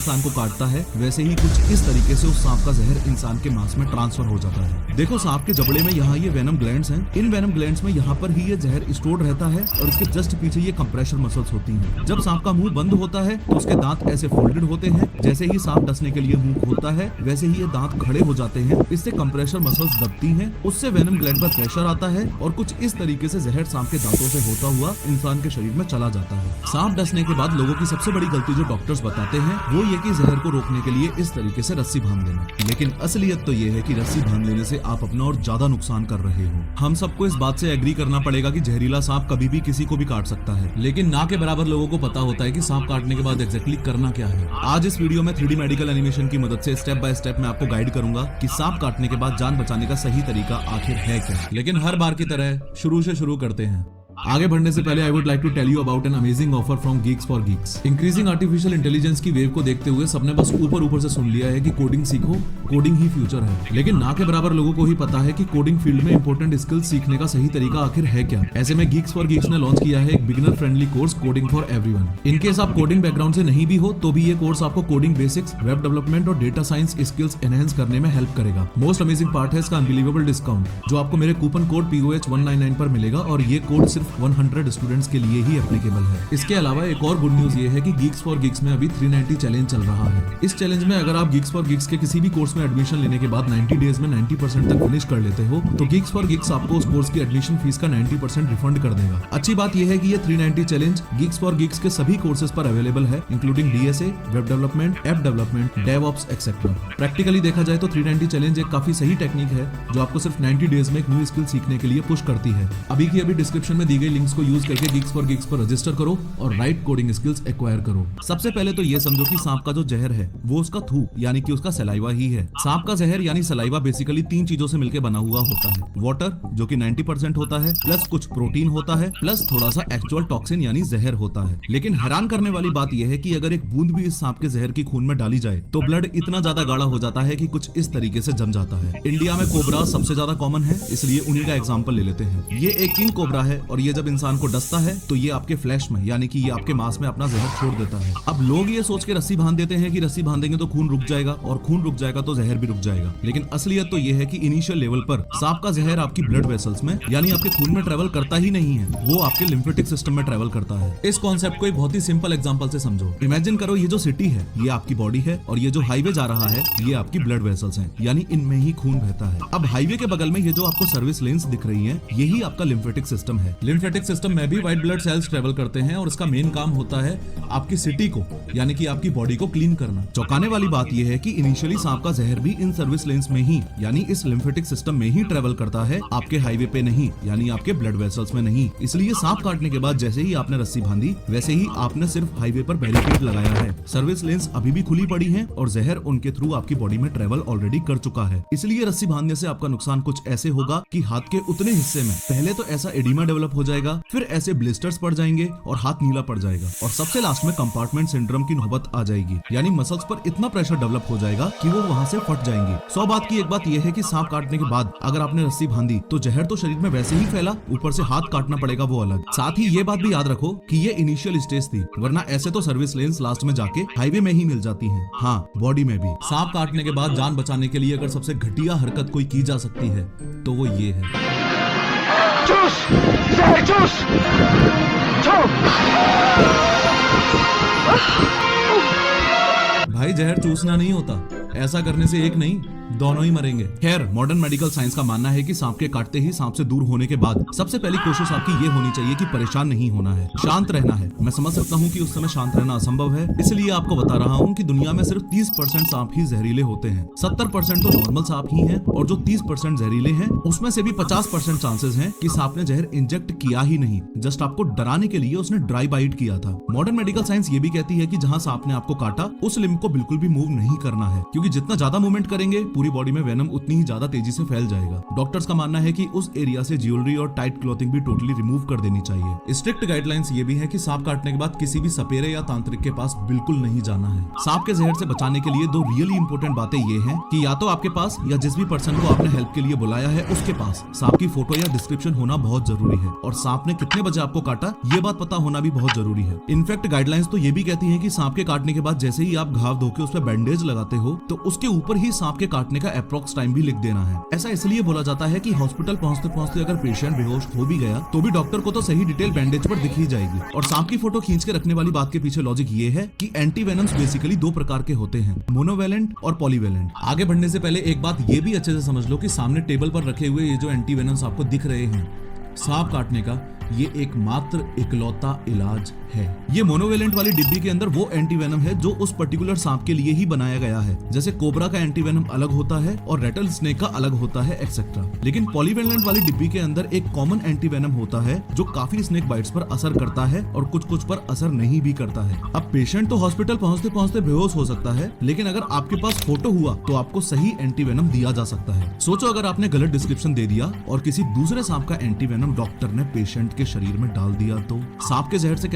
इंसान को काटता है वैसे ही कुछ इस तरीके से उस सांप का जहर इंसान के मांस में ट्रांसफर हो जाता है। देखो सांप के जबड़े में यहाँ ये वेनम ग्लैंड्स हैं। इन वेनम ग्लैंड्स में यहाँ पर ही ये जहर स्टोर्ड रहता है और इसके जस्ट पीछे ये कंप्रेशर मसल्स होती हैं। जब सांप का मुंह बंद होता है तो उसके दांत ऐसे फोल्डेड होते हैं। जैसे ही सांप डसने के लिए मुंह खोलता है वैसे ही ये दांत खड़े हो जाते हैं। इससे कंप्रेशर मसल्स दबती हैं, उससे वेनम ग्लैंड पर प्रेशर आता है और कुछ इस तरीके से जहर सांप के दांतों से होता हुआ इंसान के शरीर में चला जाता है। सांप डसने के बाद लोगों की सबसे बड़ी गलती जो डॉक्टर्स बताते हैं वो ये कि जहर को रोकने के लिए इस तरीके से रस्सी बांध देना, लेकिन असलियत तो ये है कि रस्सी बांध लेने से आप अपना और ज्यादा नुकसान कर रहे हो। हम सबको इस बात से एग्री करना पड़ेगा कि जहरीला सांप कभी भी किसी को भी काट सकता है, लेकिन ना के बराबर लोगों को पता होता है कि सांप काटने के बाद एग्जैक्टली करना क्या है। आज इस वीडियो में 3D मेडिकल एनिमेशन की मदद से स्टेप बाय स्टेप मैं आपको गाइड करूंगा कि सांप काटने के बाद जान बचाने का सही तरीका आखिर है क्या। लेकिन हर बार की तरह शुरू से शुरू करते हैं। आगे बढ़ने से पहले I would like to tell you about an amazing offer from Geeks for Geeks. Increasing artificial intelligence की वेव को देखते हुए सबने बस ऊपर से सुन लिया है कि कोडिंग सीखो, कोडिंग ही फ्यूचर है, लेकिन ना के बराबर लोगों को ही पता है कि कोडिंग फील्ड में इंपॉर्टेंट स्किल्स सीखने का सही तरीका आखिर है क्या। ऐसे में गीक्स फॉर गीक्स ने लॉन्च किया है एक beginner friendly course coding for everyone. In case आप कोडिंग बैकग्राउंड से नहीं भी हो तो भी ये कोर्स आपको कोडिंग बेसिक्स, वेब डेवलपमेंट और डेटा साइंस स्किल्स एनहेंस करने में हेल्प करेगा। मोस्ट अमेजिंग पार्ट है इसका अनबिलीवेबल डिस्काउंट जो आपको मेरे कूपन कोड POH199 पर मिलेगा और ये कोड सिर्फ 100 स्टूडेंट्स के लिए ही एप्लीकेबल है। इसके अलावा एक और गुड न्यूज ये है कि गीक्स फॉर गीक्स में अभी 390 चैलेंज चल रहा है। इस चैलेंज में अगर आप गीक्स फॉर गीक्स के किसी भी कोर्स में एडमिशन लेने के बाद 90 डेज में 90% तक फिनिश कर लेते हो तो गीक्स फॉर गीक्स आपको उस कोर्स की एडमिशन फीस का 90% रिफंड कर देगा। अच्छी बात यह है कि ये 390 चैलेंज गीक्स फॉर गीक्स के सभी कोर्सेज पर अवेलेबल है, including DSA, web development, app development, DevOps etcetera. Practically देखा जाए तो 390 चैलेंज एक काफी सही टेक्निक है जो आपको सिर्फ 90 डेज में एक न्यू स्किल सीखने के लिए पुश करती है। अभी की अभी डिस्क्रिप्शन में दी गई लिंक्स को यूज करके गीक्स फॉर गीक्स पर रजिस्टर करो और राइट कोडिंग स्किल्स एक्वायर करो। सबसे पहले तो ये समझो कि सांप का जो जहर है वो उसका थूक यानी कि उसका सलाइवा ही है। सांप का जहर यानी सलाइवा बेसिकली 3 चीजों से मिलकर बना हुआ होता है। वाटर जो कि 90% होता है, प्लस कुछ प्रोटीन होता है, प्लस थोड़ा सा एक्चुअल टॉक्सिन यानी जहर होता है। लेकिन हैरान करने वाली बात यह है कि अगर एक बूंद भी इस सांप के जहर की खून में डाली जाए तो ब्लड इतना ज्यादा गाढ़ा हो जाता है कि कुछ इस तरीके से जम जाता है। इंडिया में कोबरा सबसे ज्यादा कॉमन है, इसलिए उन्हीं का एग्जाम्पल ले लेते हैं। ये एक किंग कोबरा है और ये जब इंसान को डसता है तो ये आपके फ्लैश में यानी कि ये आपके मांस में अपना जहर छोड़ देता है। अब लोग ये सोच के रस्सी बांध देते हैं कि रस्सी बांधेंगे तो खून रुक जाएगा और खून रुक जाएगा तो जहर भी रुक जाएगा, लेकिन असलियत तो ये है कि इनिशियल लेवल पर सांप का जहर आपकी ब्लड वेसल्स में यानी आपके खून में ट्रेवल करता ही नहीं है, वो आपके लिम्फेटिक सिस्टम में ट्रेवल करता है। इस कॉन्सेप्ट को एक बहुत ही सिंपल एग्जांपल से समझो। इमेजिन करो ये जो सिटी है ये आपकी बॉडी है और ये जो हाईवे जा रहा है ये आपकी ब्लड वेसल्स हैं, यानी इनमें ही खून बहता है। अब हाईवे के बगल में ये जो आपको सर्विस लेन्स दिख रही है यही आपका लिम्फेटिक सिस्टम है। लिम्फेटिक सिस्टम में भी व्हाइट ब्लड सेल्स ट्रेवल करते हैं और इसका मेन काम होता है आपकी सिटी को यानी कि आपकी बॉडी को क्लीन करना। चौंकाने वाली बात यह है कि इनिशियली सांप का जहर भी इन सर्विस लेन्स में ही यानी इस लिम्फेटिक सिस्टम में ही ट्रेवल करता है, आपके हाईवे पे नहीं यानी आपके ब्लड वेसल्स में नहीं। इसलिए सांप काटने के बाद जैसे ही आपने रस्सी बांधी वैसे ही आपने सिर्फ हाईवे पर बैरिकेड लगाया है। सर्विस लेन्स अभी भी खुली पड़ी हैं और जहर उनके थ्रू आपकी बॉडी में ट्रेवल ऑलरेडी कर चुका है। इसलिए रस्सी बांधने से आपका नुकसान कुछ ऐसे होगा कि हाथ के उतने हिस्से में पहले तो ऐसा एडिमा डेवलप हो जाएगा, फिर ऐसे ब्लिस्टर्स पड़ जाएंगे और हाथ नीला पड़ जाएगा और सबसे लास्ट में कंपार्टमेंट सिंड्रोम की नौबत आ जाएगी, यानी मसल्स पर इतना प्रेशर डेवलप हो जाएगा कि वो वहां से फट जाएंगी। 100 बात की एक बात यह है कि सांप काटने के बाद अगर आपने रस्सी बांधी तो जहर तो शरीर में वैसे ही फैला, ऊपर से हाथ काटना पड़ेगा वो अलग। साथ ही ये बात भी याद रखो कि ये इनिशियल स्टेज थी, वरना ऐसे तो सर्विस लेन्स लास्ट में जाके हाईवे में ही मिल जाती है। हाँ, बॉडी में भी। सांप काटने के बाद जान बचाने के लिए अगर सबसे घटिया हरकत कोई की जा सकती है तो वो ये है। चूस, जहर चूस, भाई जहर चूसना नहीं होता, ऐसा करने से एक नहीं दोनों ही मरेंगे। खैर, मॉडर्न मेडिकल साइंस का मानना है कि सांप के काटते ही सांप से दूर होने के बाद सबसे पहली कोशिश आपकी ये होनी चाहिए कि परेशान नहीं होना है, शांत रहना है। मैं समझ सकता हूँ कि उस समय शांत रहना असंभव है, इसलिए आपको बता रहा हूँ कि दुनिया में सिर्फ 30% सांप ही जहरीले होते हैं। 70% तो नॉर्मल सांप ही हैं और जो 30% जहरीले हैं उसमें से भी 50% चांसेस हैं कि सांप ने जहर इंजेक्ट किया ही नहीं, जस्ट आपको डराने के लिए उसने ड्राई बाइट किया था। मॉडर्न मेडिकल साइंस ये भी कहती है कि जहाँ सांप ने आपको काटा उस लिम्ब को बिल्कुल भी मूव नहीं करना है, क्योंकि जितना ज्यादा मूवमेंट करेंगे पूरी बॉडी में वेनम उतनी ही ज्यादा तेजी से फैल जाएगा। डॉक्टर्स का मानना है कि उस एरिया से ज्वेलरी और टाइट क्लॉथिंग भी टोटली रिमूव कर देनी चाहिए। स्ट्रिक्ट गाइडलाइंस ये भी है कि सांप काटने के बाद किसी भी सपेरे या तांत्रिक के पास बिल्कुल नहीं जाना है। सांप के जहर से बचाने के लिए दो रियली इंपॉर्टेंट बातें ये हैं कि या तो आपके पास या जिस भी पर्सन को आपने हेल्प के लिए बुलाया है उसके पास सांप की फोटो या डिस्क्रिप्शन होना बहुत जरूरी है, और सांप ने कितने बजे आपको काटा ये बात पता होना भी बहुत जरूरी है। इनफैक्ट गाइडलाइंस तो ये भी कहती है कि सांप के काटने के बाद जैसे ही आप घाव धोके उस पर बैंडेज लगाते हो तो उसके ऊपर ही सांप के काटने का अप्रॉक्स टाइम भी लिख देना है। ऐसा इसलिए बोला जाता है कि हॉस्पिटल पहुंचते पहुंचते अगर पेशेंट बेहोश हो भी गया तो भी डॉक्टर को तो सही डिटेल बैंडेज पर दिख ही जाएगी। और सांप की फोटो खींच के रखने वाली बात के पीछे लॉजिक ये है कि एंटीवेनम्स बेसिकली दो प्रकार के होते हैं, मोनोवेलेंट और पॉलीवेलेंट। आगे बढ़ने से पहले एक बात ये भी अच्छे से समझ लो कि सामने टेबल पर रखे हुए ये जो एंटीवेनम्स आपको दिख रहे हैं सांप काटने का, ये एकमात्र इकलौता इलाज है। ये मोनोवेलेंट वाली डिब्बी के अंदर वो एंटीवेनम है जो उस पर्टिकुलर सांप के लिए ही बनाया गया है। जैसे कोबरा का एंटीवेनम अलग होता है और रेटल स्नेक का अलग होता है एक्सेट्रा। लेकिन पॉलीवेलेंट वाली डिब्बी के अंदर एक कॉमन एंटीवेनम होता है जो काफी स्नेक बाइट्स पर असर करता है और कुछ पर असर नहीं भी करता है। अब पेशेंट तो हॉस्पिटल पहुंचते पहुंचते बेहोश हो सकता है, लेकिन अगर आपके पास फोटो हुआ तो आपको सही एंटीवेनम दिया जा सकता है। सोचो अगर आपने गलत डिस्क्रिप्शन दे दिया और किसी दूसरे सांप का एंटीवेनम डॉक्टर ने पेशेंट के शरीर में डाल दिया तो सांप के जहर से